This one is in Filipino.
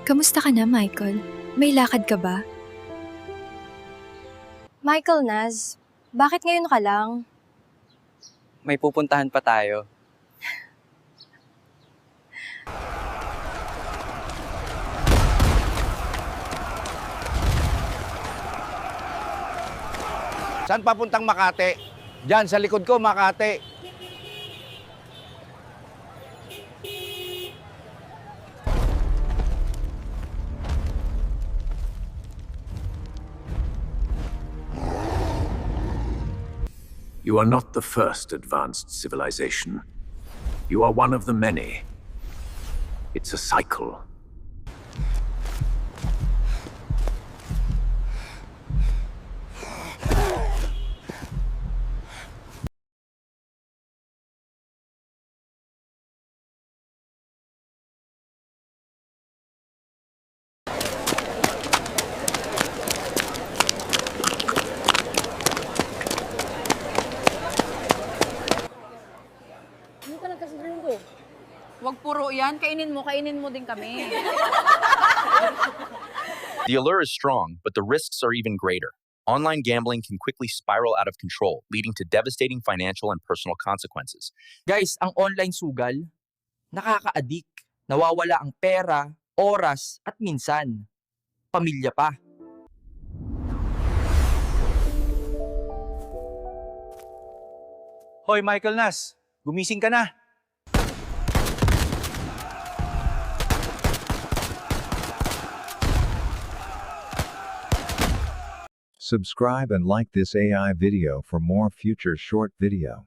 Kamusta ka na, Michael? May lakad ka ba? Michael, Naz, bakit ngayon ka lang? May pupuntahan pa tayo. Saan papuntang Makati? Diyan, sa likod ko, Makati. You are not the first advanced civilization. You are one of the many. It's a cycle. Huwag puro yan. Kainin mo din kami. The allure is strong, but the risks are even greater. Online gambling can quickly spiral out of control, leading to devastating financial and personal consequences. Guys, ang online sugal, nakaka-addict. Nawawala ang pera, oras, at minsan, pamilya pa. Hoy, Michael Nas, gumising ka na. Subscribe and like this AI video for more future short video.